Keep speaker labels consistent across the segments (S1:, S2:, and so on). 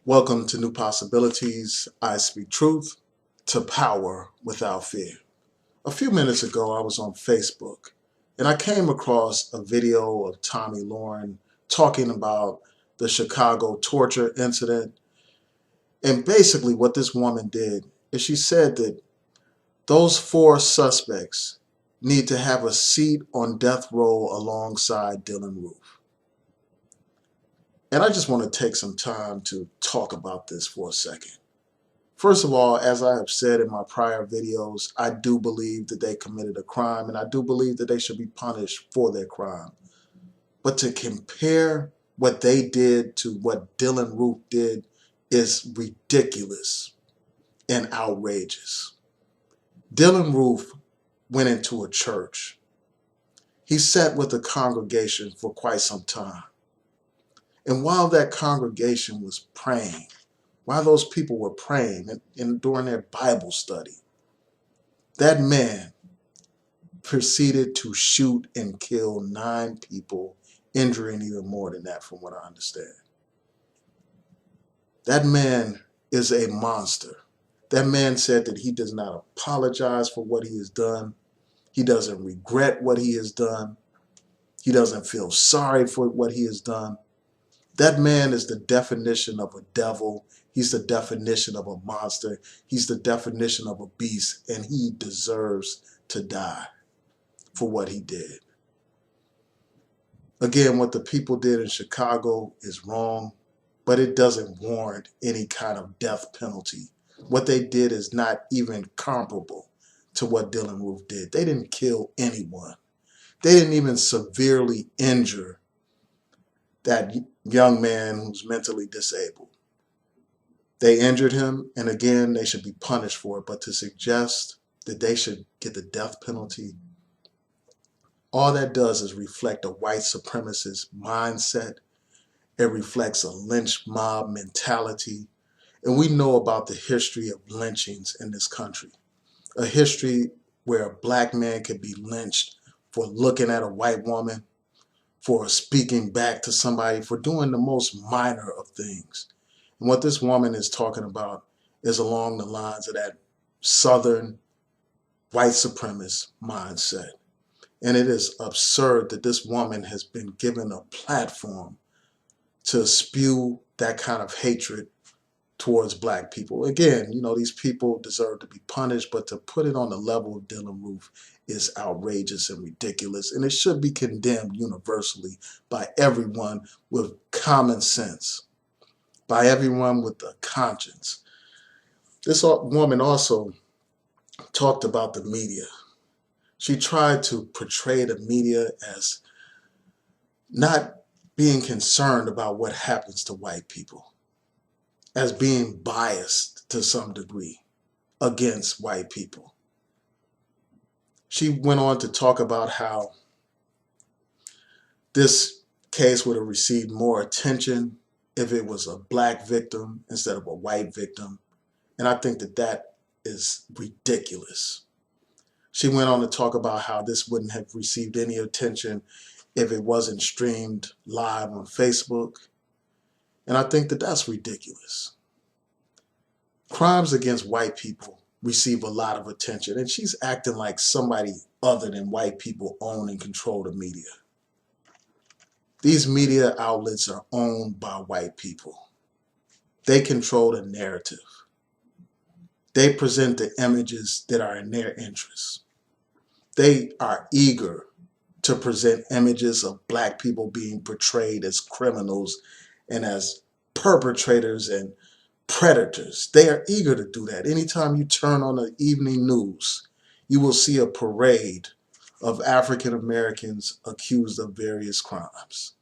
S1: Welcome to New Possibilities. I speak truth to power without fear. A few minutes ago, I was on Facebook and I came across a video of Tomi Lahren talking about the Chicago torture incident. And basically, what this woman did is she said that those four suspects need to have a seat on death row alongside Dylann Roof. And I just want to take some time to talk about this for a second. First of all, as I have said in my prior videos, I do believe that they committed a crime and I do believe that they should be punished for their crime. But to compare what they did to what Dylann Roof did is ridiculous and outrageous. Dylann Roof went into a church. He sat with the congregation for quite some time. And while that congregation was praying, while those people were praying and during their Bible study, that man proceeded to shoot and kill 9 people, injuring even more than that from what I understand. That man is a monster. That man said that he does not apologize for what he has done. He doesn't regret what he has done. He doesn't feel sorry for what he has done. That man is the definition of a devil. He's the definition of a monster. He's the definition of a beast, and he deserves to die for what he did. Again, what the people did in Chicago is wrong, but it doesn't warrant any kind of death penalty. What they did is not even comparable to what Dylann Roof did. They didn't kill anyone. They didn't even severely injure that young man who's mentally disabled. They injured him, and again, they should be punished for it. But to suggest that they should get the death penalty, all that does is reflect a white supremacist mindset. It reflects a lynch mob mentality. And we know about the history of lynchings in this country. A history where a black man could be lynched for looking at a white woman, for speaking back to somebody, for doing the most minor of things. And what this woman is talking about is along the lines of that Southern white supremacist mindset. And it is absurd that this woman has been given a platform to spew that kind of hatred towards black people. Again, these people deserve to be punished, but to put it on the level of Dylann Roof is outrageous and ridiculous, and it should be condemned universally by everyone with common sense, by everyone with a conscience. This woman also talked about the media. She tried to portray the media as not being concerned about what happens to white people, as being biased to some degree against white people. She went on to talk about how this case would have received more attention if it was a black victim instead of a white victim. And I think that that is ridiculous. She went on to talk about how this wouldn't have received any attention if it wasn't streamed live on Facebook. And I think that that's ridiculous. Crimes against white people receive a lot of attention, and she's acting like somebody other than white people own and control the media. These media outlets are owned by white people. They control the narrative. They present the images that are in their interests. They are eager to present images of black people being portrayed as criminals and as perpetrators and predators. They are eager to do that. Anytime you turn on the evening news, you will see a parade of African Americans accused of various crimes.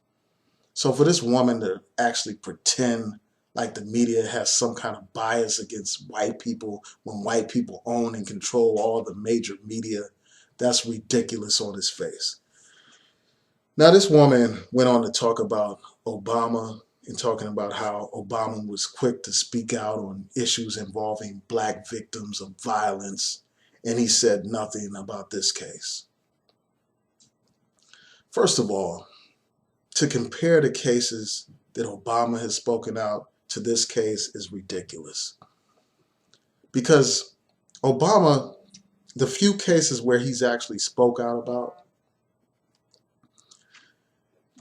S1: So for this woman to actually pretend like the media has some kind of bias against white people when white people own and control all the major media, that's ridiculous on its face. Now, this woman went on to talk about Obama and talking about how Obama was quick to speak out on issues involving black victims of violence, and he said nothing about this case. First of all, to compare the cases that Obama has spoken out to this case is ridiculous. Because Obama, the few cases where he's actually spoke out about,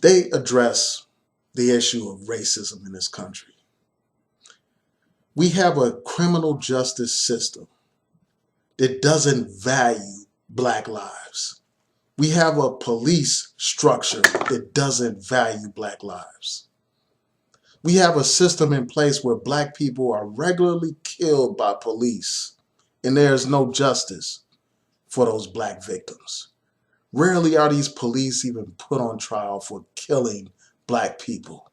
S1: they address the issue of racism in this country. We have a criminal justice system that doesn't value black lives. We have a police structure that doesn't value black lives. We have a system in place where black people are regularly killed by police, and there is no justice for those black victims. Rarely are these police even put on trial for killing black people.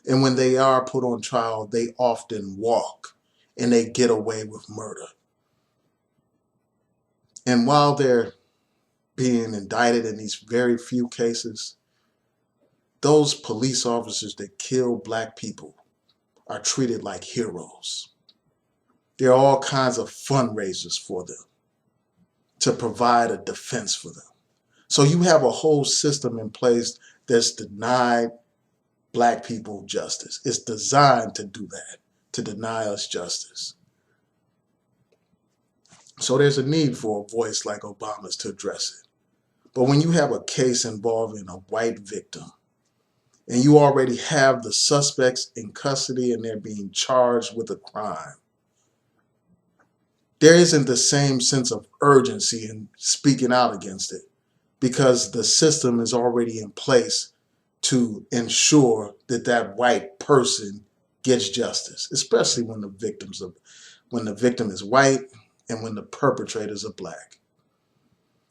S1: And when they are put on trial, they often walk and they get away with murder. And while they're being indicted in these very few cases, those police officers that kill black people are treated like heroes. There are all kinds of fundraisers for them to provide a defense for them. So you have a whole system in place that's denied black people justice. It's designed to do that, to deny us justice. So there's a need for a voice like Obama's to address it. But when you have a case involving a white victim, and you already have the suspects in custody and they're being charged with a crime, there isn't the same sense of urgency in speaking out against it, because the system is already in place to ensure that that white person gets justice, especially when the victim is white and when the perpetrators are black.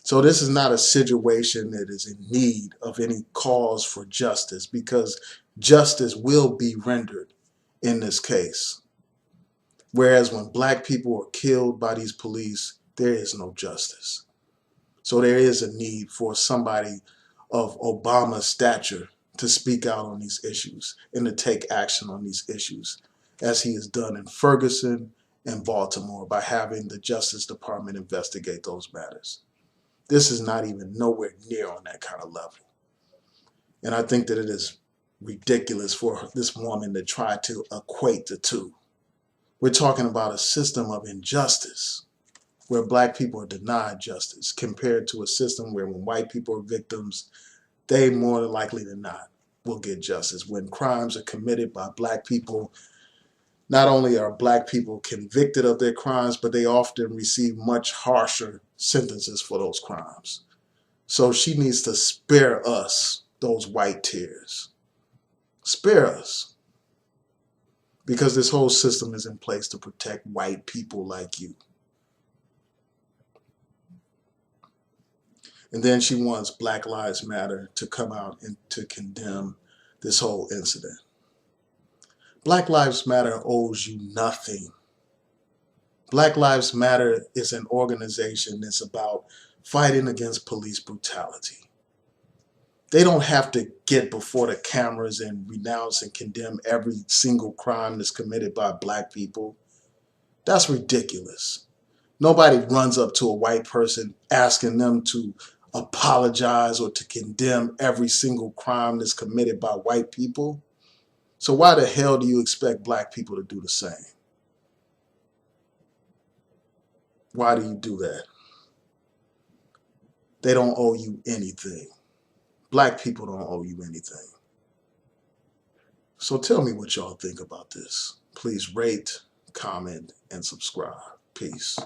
S1: So this is not a situation that is in need of any cause for justice, because justice will be rendered in this case. Whereas when black people are killed by these police, there is no justice. So there is a need for somebody of Obama's stature to speak out on these issues and to take action on these issues, as he has done in Ferguson and Baltimore by having the Justice Department investigate those matters. This is not even nowhere near on that kind of level. And I think that it is ridiculous for this woman to try to equate the two. We're talking about a system of injustice where black people are denied justice, compared to a system where when white people are victims, they more likely than not will get justice. When crimes are committed by black people, not only are black people convicted of their crimes, but they often receive much harsher sentences for those crimes. So she needs to spare us those white tears. Spare us. Because this whole system is in place to protect white people like you. And then she wants Black Lives Matter to come out and to condemn this whole incident. Black Lives Matter owes you nothing. Black Lives Matter is an organization that's about fighting against police brutality. They don't have to get before the cameras and renounce and condemn every single crime that's committed by black people. That's ridiculous. Nobody runs up to a white person asking them to apologize or to condemn every single crime that's committed by white people. So why the hell do you expect black people to do the same? Why do you do that? They don't owe you anything. Black people don't owe you anything. So tell me what y'all think about this. Please rate, comment, and subscribe. Peace.